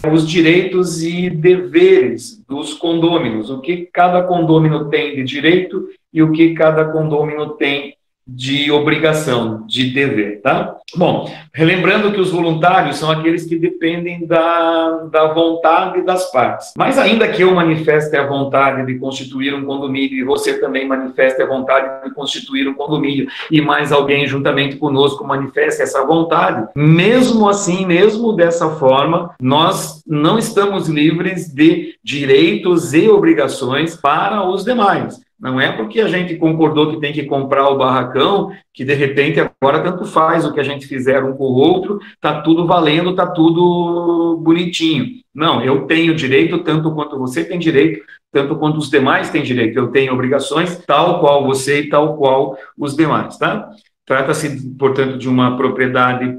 os direitos e deveres dos condôminos, o que cada condômino tem de direito e o que cada condômino tem de obrigação, de dever, tá? Bom, relembrando que os voluntários são aqueles que dependem da vontade das partes. Mas ainda que eu manifeste a vontade de constituir um condomínio e você também manifeste a vontade de constituir um condomínio e mais alguém juntamente conosco manifeste essa vontade, mesmo assim, mesmo dessa forma, nós não estamos livres de direitos e obrigações para os demais. Não é porque a gente concordou que tem que comprar o barracão, que de repente agora tanto faz o que a gente fizer um com o outro, está tudo valendo, está tudo bonitinho. Não, eu tenho direito tanto quanto você tem direito, tanto quanto os demais têm direito. Eu tenho obrigações tal qual você e tal qual os demais, tá? Trata-se, portanto, de uma propriedade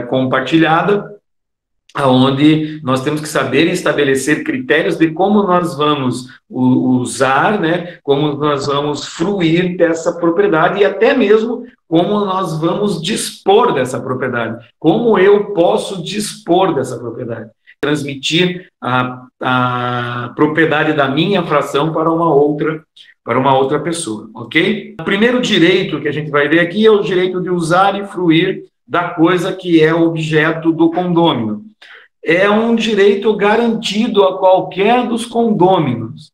compartilhada, onde nós temos que saber estabelecer critérios de como nós vamos usar, né, como nós vamos fruir dessa propriedade e até mesmo como nós vamos dispor dessa propriedade, como eu posso dispor dessa propriedade, transmitir a propriedade da minha fração para uma outra pessoa, ok? O primeiro direito que a gente vai ver aqui é o direito de usar e fruir da coisa que é objeto do condômino. É um direito garantido a qualquer dos condôminos.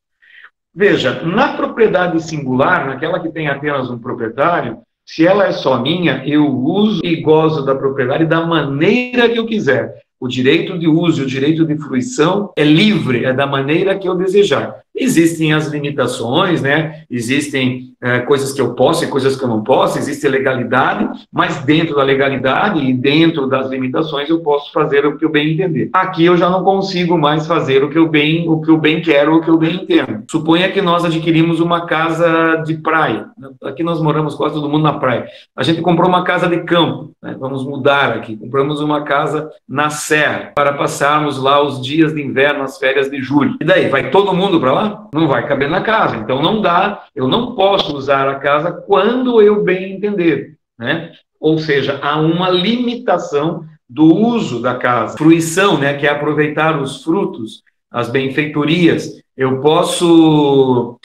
Veja, na propriedade singular, naquela que tem apenas um proprietário, se ela é só minha, eu uso e gozo da propriedade da maneira que eu quiser. O direito de uso e o direito de fruição é livre, é da maneira que eu desejar. Existem as limitações, né? Existem coisas que eu posso e coisas que eu não posso, existe legalidade, mas dentro da legalidade e dentro das limitações eu posso fazer o que eu bem entender. Aqui eu já não consigo mais fazer o que eu bem quero, o que eu bem entendo. Suponha que nós adquirimos uma casa de praia. Aqui nós moramos quase todo mundo na praia. A gente comprou uma casa de campo, né? Vamos mudar aqui. Compramos uma casa na serra para passarmos lá os dias de inverno, as férias de julho. E daí, vai todo mundo para lá? Não vai caber na casa. Então não dá, eu não posso usar a casa quando eu bem entender, né? Ou seja, há uma limitação do uso da casa. Fruição, né, que é aproveitar os frutos, as benfeitorias. Eu posso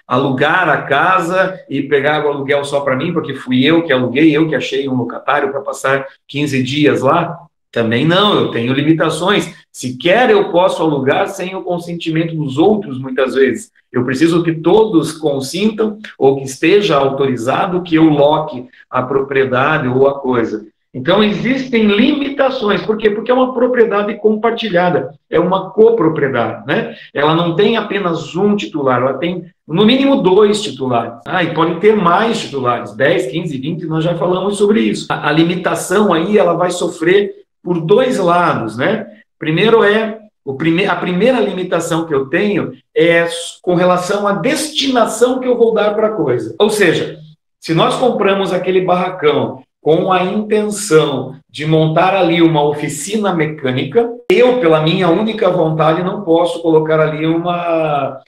alugar a casa e pegar o aluguel só para mim, porque fui eu que aluguei, eu que achei um locatário para passar 15 dias lá. Também não, eu tenho limitações. Sequer eu posso alugar sem o consentimento dos outros, muitas vezes. Eu preciso que todos consintam ou que esteja autorizado que eu loque a propriedade ou a coisa. Então, existem limitações. Por quê? Porque é uma propriedade compartilhada, é uma copropriedade, né? Ela não tem apenas um titular, ela tem, no mínimo, 2 titulares. E pode ter mais titulares, 10, 15, 20, nós já falamos sobre isso. A limitação aí, ela vai sofrer por 2 lados, né? Primeiro a primeira limitação que eu tenho é com relação à destinação que eu vou dar para a coisa. Ou seja, se nós compramos aquele barracão com a intenção de montar ali uma oficina mecânica, eu, pela minha única vontade, não posso colocar ali uma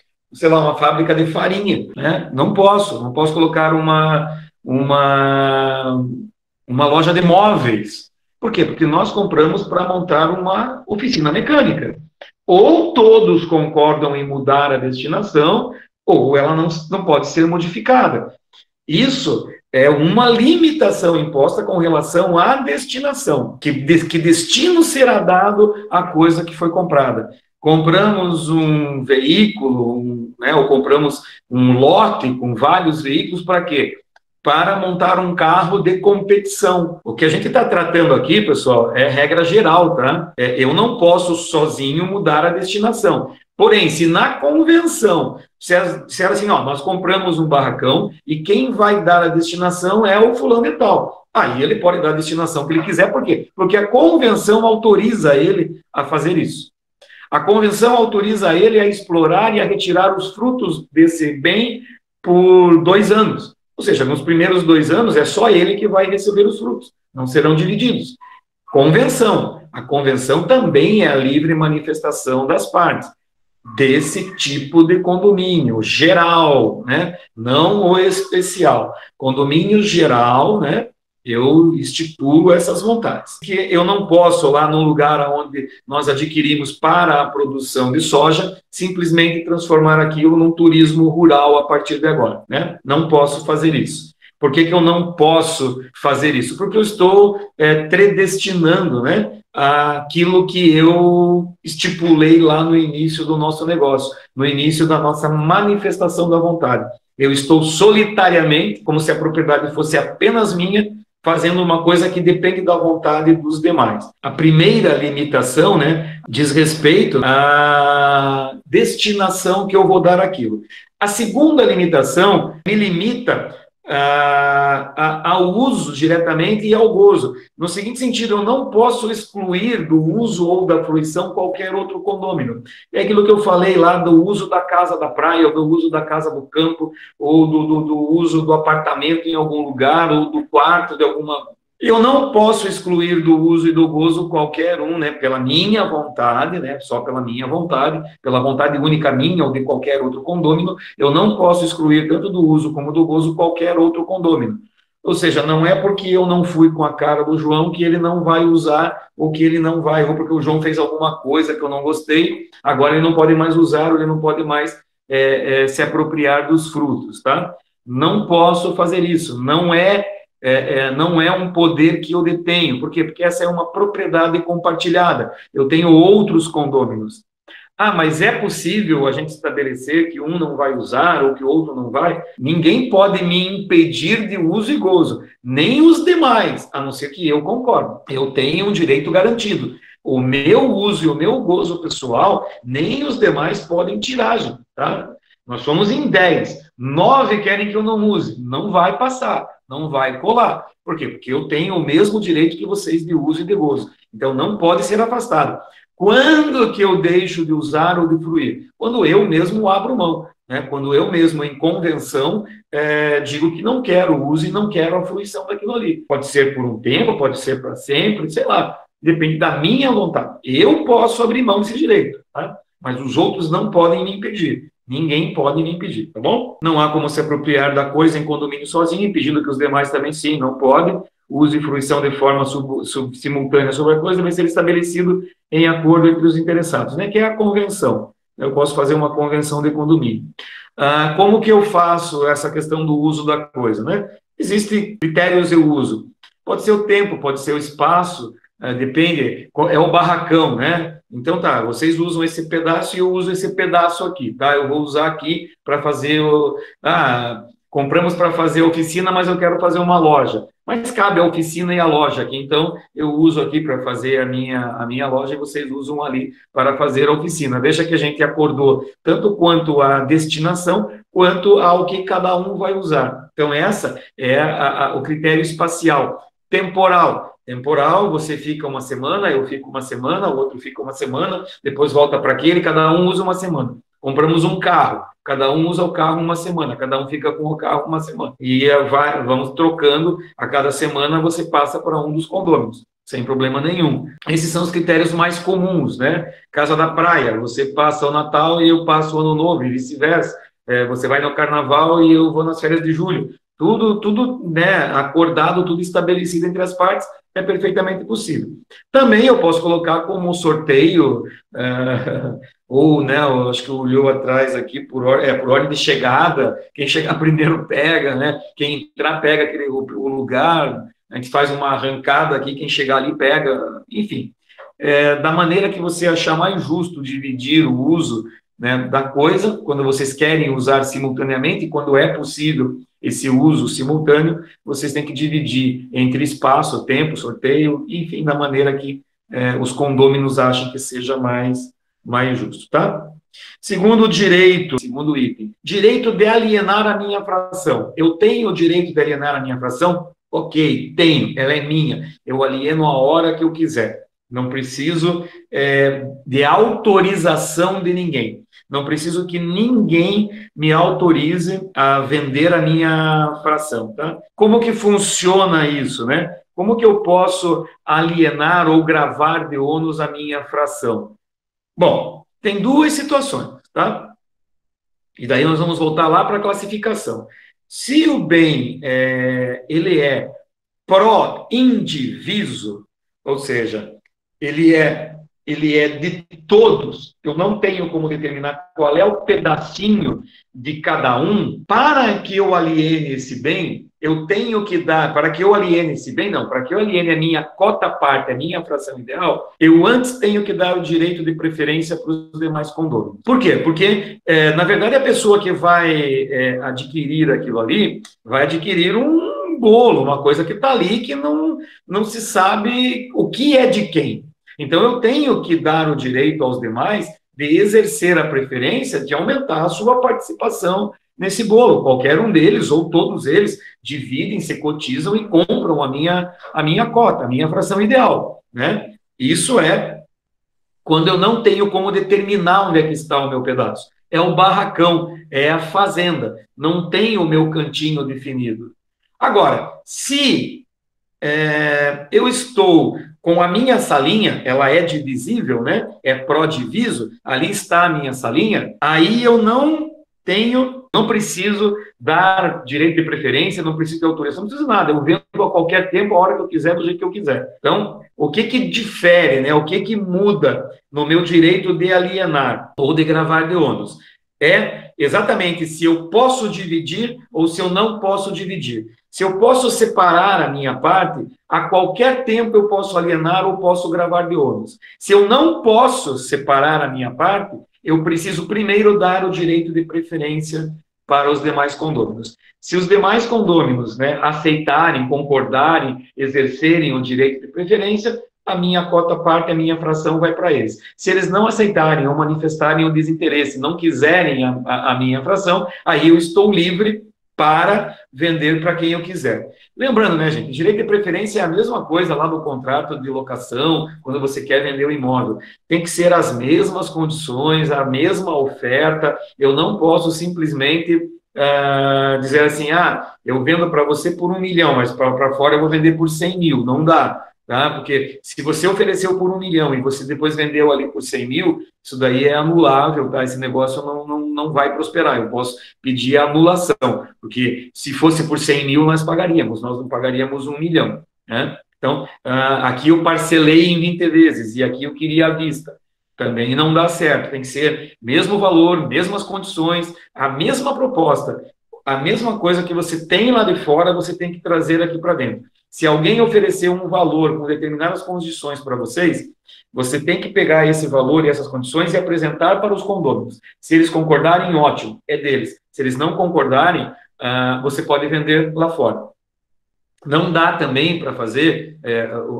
fábrica de farinha, né? Não posso colocar uma loja de móveis. Por quê? Porque nós compramos para montar uma oficina mecânica. Ou todos concordam em mudar a destinação, ou ela não pode ser modificada. Isso é uma limitação imposta com relação à destinação. Que destino será dado à coisa que foi comprada? Compramos um veículo, né, ou compramos um lote com vários veículos para quê? Para montar um carro de competição. O que a gente está tratando aqui, pessoal, é regra geral, tá? Eu não posso sozinho mudar a destinação. Porém, se na convenção, se era assim, nós compramos um barracão e quem vai dar a destinação é o fulano e tal. Aí ele pode dar a destinação que ele quiser, por quê? Porque a convenção autoriza ele a fazer isso. A convenção autoriza ele a explorar e a retirar os frutos desse bem por 2 anos. Ou seja, nos primeiros 2 anos é só ele que vai receber os frutos, não serão divididos. Convenção. A convenção também é a livre manifestação das partes desse tipo de condomínio geral, né? Não o especial. Condomínio geral, né? Eu estipulo essas vontades. Que eu não posso, lá no lugar onde nós adquirimos para a produção de soja, simplesmente transformar aquilo num turismo rural a partir de agora, né? Não posso fazer isso. Por que eu não posso fazer isso? Porque eu estou predestinando, né, aquilo que eu estipulei lá no início do nosso negócio, no início da nossa manifestação da vontade. Eu estou solitariamente, como se a propriedade fosse apenas minha, fazendo uma coisa que depende da vontade dos demais. A primeira limitação, né, diz respeito à destinação que eu vou dar àquilo. A segunda limitação me limita ao uso diretamente e ao gozo. No seguinte sentido, eu não posso excluir do uso ou da fruição qualquer outro condômino. É aquilo que eu falei lá do uso da casa da praia, ou do uso da casa do campo, ou do uso do apartamento em algum lugar, ou do quarto de alguma... Eu não posso excluir do uso e do gozo qualquer um, né, pela minha vontade, né, só pela minha vontade, pela vontade única minha ou de qualquer outro condômino, eu não posso excluir tanto do uso como do gozo qualquer outro condômino. Ou seja, não é porque eu não fui com a cara do João que ele não vai usar, ou que ele não vai, ou porque o João fez alguma coisa que eu não gostei, agora ele não pode mais usar, ou ele não pode mais se apropriar dos frutos, tá? Não posso fazer isso, não é um poder que eu detenho. Por quê? Porque essa é uma propriedade compartilhada. Eu tenho outros condôminos. Ah, mas é possível a gente estabelecer que um não vai usar ou que o outro não vai? Ninguém pode me impedir de uso e gozo, nem os demais, a não ser que eu concorde. Eu tenho um direito garantido. O meu uso e o meu gozo pessoal, nem os demais podem tirar, gente, tá? Nós somos em 10. 9 querem que eu não use. Não vai passar, não vai colar. Por quê? Porque eu tenho o mesmo direito que vocês de uso e de gozo. Então, não pode ser afastado. Quando que eu deixo de usar ou de fruir? Quando eu mesmo abro mão. Né? Quando eu mesmo, em convenção, digo que não quero o uso e não quero a fruição daquilo ali. Pode ser por um tempo, pode ser para sempre, sei lá. Depende da minha vontade. Eu posso abrir mão desse direito, tá? Mas os outros não podem me impedir. Ninguém pode me impedir, tá bom? Não há como se apropriar da coisa em condomínio sozinho, impedindo que os demais também sim, não podem. Uso e fruição de forma simultânea sobre a coisa deve ser estabelecido em acordo entre os interessados, né? Que é a convenção. Eu posso fazer uma convenção de condomínio. Como que eu faço essa questão do uso da coisa, né? Existem critérios de uso. Pode ser o tempo, pode ser o espaço, depende, é o barracão, né? Então tá, vocês usam esse pedaço e eu uso esse pedaço aqui, tá? Eu vou usar aqui para fazer compramos para fazer oficina, mas eu quero fazer uma loja. Mas cabe a oficina e a loja aqui, então eu uso aqui para fazer a minha loja e vocês usam ali para fazer a oficina. Veja que a gente acordou tanto quanto a destinação, quanto ao que cada um vai usar. Então essa é o critério espacial. Temporal, você fica uma semana, eu fico uma semana, o outro fica uma semana, depois volta para aquele, cada um usa uma semana. Compramos um carro, cada um usa o carro uma semana, cada um fica com o carro uma semana. E vamos trocando, a cada semana você passa para um dos condôminos, sem problema nenhum. Esses são os critérios mais comuns, né? Casa da praia, você passa o Natal e eu passo o Ano Novo, e vice-versa. Você vai no Carnaval e eu vou nas férias de julho. Tudo, né, acordado, tudo estabelecido entre as partes, é perfeitamente possível. Também eu posso colocar como sorteio, ou, né, eu acho que olhou atrás aqui, por ordem de chegada, quem chegar primeiro pega, né, quem entrar pega o lugar, a gente faz uma arrancada aqui, quem chegar ali pega, enfim. Da maneira que você achar mais justo dividir o uso, né, da coisa, quando vocês querem usar simultaneamente, e quando é possível esse uso simultâneo, vocês têm que dividir entre espaço, tempo, sorteio, enfim, da maneira que os condôminos acham que seja mais justo, tá? Segundo item, direito de alienar a minha fração. Eu tenho o direito de alienar a minha fração? Ok, tenho, ela é minha, eu alieno a hora que eu quiser. Não preciso de autorização de ninguém. Não preciso que ninguém me autorize a vender a minha fração, tá? Como que funciona isso, né? Como que eu posso alienar ou gravar de ônus a minha fração? Bom, tem duas situações, tá? E daí nós vamos voltar lá para a classificação. Se o bem ele é pro indiviso, ou seja, ele é de todos. Eu não tenho como determinar qual é o pedacinho de cada um. Para que eu aliene esse bem, eu tenho que dar, para que eu aliene esse bem, não, para que eu aliene a minha cota parte, a minha fração ideal, eu antes tenho que dar o direito de preferência para os demais condôminos. Por quê? Porque, na verdade, a pessoa que vai adquirir aquilo ali, vai adquirir um bolo, uma coisa que está ali que não se sabe o que é de quem. Então, eu tenho que dar o direito aos demais de exercer a preferência de aumentar a sua participação nesse bolo. Qualquer um deles, ou todos eles, dividem, se cotizam e compram a minha cota, a minha fração ideal, né? Isso é quando eu não tenho como determinar onde é que está o meu pedaço. É o barracão, é a fazenda, não tem o meu cantinho definido. Agora, se eu estou com a minha salinha, ela é divisível, né? É pró-diviso, ali está a minha salinha, aí eu não preciso dar direito de preferência, não preciso de autorização, não preciso de nada, eu vendo a qualquer tempo, a hora que eu quiser, do jeito que eu quiser. Então, o que difere, né? O que muda no meu direito de alienar ou de gravar de ônus? É exatamente se eu posso dividir ou se eu não posso dividir. Se eu posso separar a minha parte, a qualquer tempo eu posso alienar ou posso gravar de ônus. Se eu não posso separar a minha parte, eu preciso primeiro dar o direito de preferência para os demais condôminos. Se os demais condôminos, né, aceitarem, concordarem, exercerem o direito de preferência, a minha cota parte, a minha fração vai para eles. Se eles não aceitarem ou manifestarem o desinteresse, não quiserem a minha fração, aí eu estou livre para vender para quem eu quiser. Lembrando, né, gente, direito de preferência é a mesma coisa lá no contrato de locação, quando você quer vender o imóvel. Tem que ser as mesmas condições, a mesma oferta. Eu não posso simplesmente dizer assim, eu vendo para você por 1 milhão, mas para fora eu vou vender por 100 mil. Não dá. Tá? Porque se você ofereceu por 1 milhão e você depois vendeu ali por 100 mil, isso daí é anulável, tá? Esse negócio não vai prosperar. Eu posso pedir a anulação, porque se fosse por 100 mil, nós não pagaríamos 1 milhão, né? Então, aqui eu parcelei em 20 vezes e aqui eu queria à vista. Também não dá certo, tem que ser mesmo valor, mesmas condições, a mesma proposta, a mesma coisa que você tem lá de fora, você tem que trazer aqui para dentro. Se alguém oferecer um valor com determinadas condições para vocês, você tem que pegar esse valor e essas condições e apresentar para os condôminos. Se eles concordarem, ótimo, é deles. Se eles não concordarem, você pode vender lá fora. Não dá também para fazer,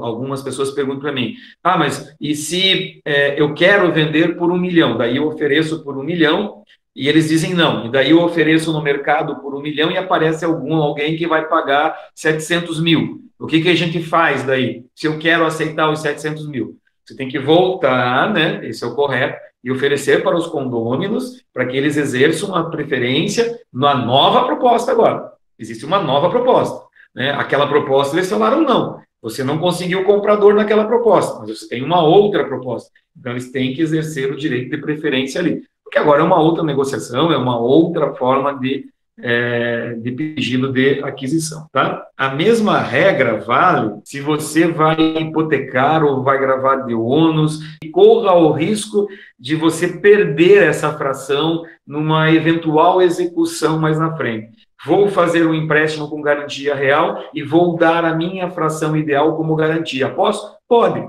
algumas pessoas perguntam para mim, mas e se eu quero vender por 1 milhão? Daí eu ofereço por 1 milhão, e eles dizem não, e daí eu ofereço no mercado por 1 milhão e aparece alguém que vai pagar 700 mil. O que a gente faz daí? Se eu quero aceitar os 700 mil, você tem que voltar, né? Esse é o correto, e oferecer para os condôminos para que eles exerçam uma preferência na nova proposta agora. Existe uma nova proposta, né? Aquela proposta eles falaram não. Você não conseguiu o comprador naquela proposta, mas você tem uma outra proposta. Então eles têm que exercer o direito de preferência ali. Porque agora é uma outra negociação, é uma outra forma de pedido de aquisição, tá? A mesma regra vale se você vai hipotecar ou vai gravar de ônus e corra o risco de você perder essa fração numa eventual execução mais na frente. Vou fazer um empréstimo com garantia real e vou dar a minha fração ideal como garantia. Posso? Pode.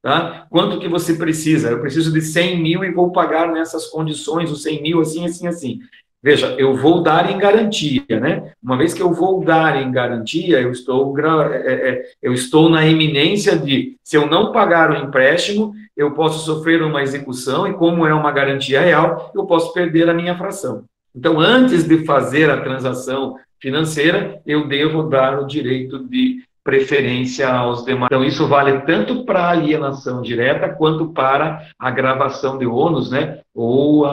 Tá? Quanto que você precisa? Eu preciso de 100 mil e vou pagar nessas condições, os 100 mil, assim, assim, assim. Veja, eu vou dar em garantia, né? Uma vez que eu vou dar em garantia, eu estou na iminência de, se eu não pagar o empréstimo, eu posso sofrer uma execução e, como é uma garantia real, eu posso perder a minha fração. Então, antes de fazer a transação financeira, eu devo dar o direito de preferência aos demais. Então, isso vale tanto para a alienação direta quanto para a gravação de ônus, né? Ou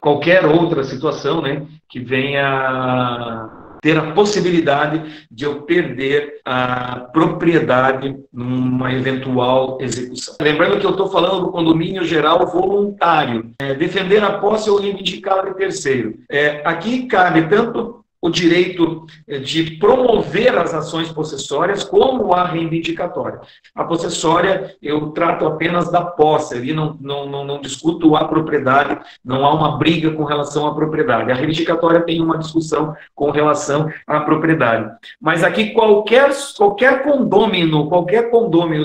qualquer outra situação, né? Que venha ter a possibilidade de eu perder a propriedade numa eventual execução. Lembrando que eu estou falando do condomínio geral voluntário. Defender a posse ou reivindicá-la de terceiro. Aqui cabe tanto o direito de promover as ações possessórias como a reivindicatória. A possessória, eu trato apenas da posse, ali não discuto a propriedade, não há uma briga com relação à propriedade. A reivindicatória tem uma discussão com relação à propriedade. Mas aqui qualquer condômino,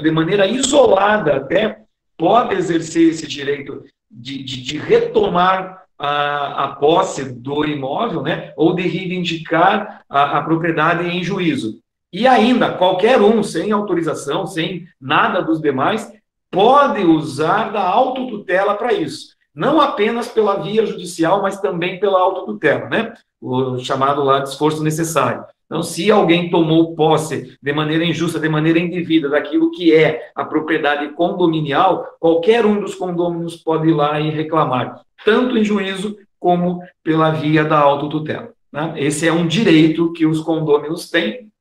de maneira isolada até, pode exercer esse direito de retomar a posse do imóvel, né, ou de reivindicar a propriedade em juízo. E ainda, qualquer um, sem autorização, sem nada dos demais, pode usar da autotutela para isso. Não apenas pela via judicial, mas também pela autotutela, né, o chamado lá de esforço necessário. Então, se alguém tomou posse de maneira injusta, de maneira indevida, daquilo que é a propriedade condominial, qualquer um dos condôminos pode ir lá e reclamar, tanto em juízo como pela via da autotutela, né? Esse é um direito que os condôminos têm,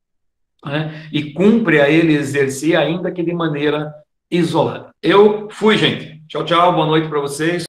né? E cumpre a ele exercer, ainda que de maneira isolada. Eu fui, gente. Tchau, tchau, boa noite para vocês.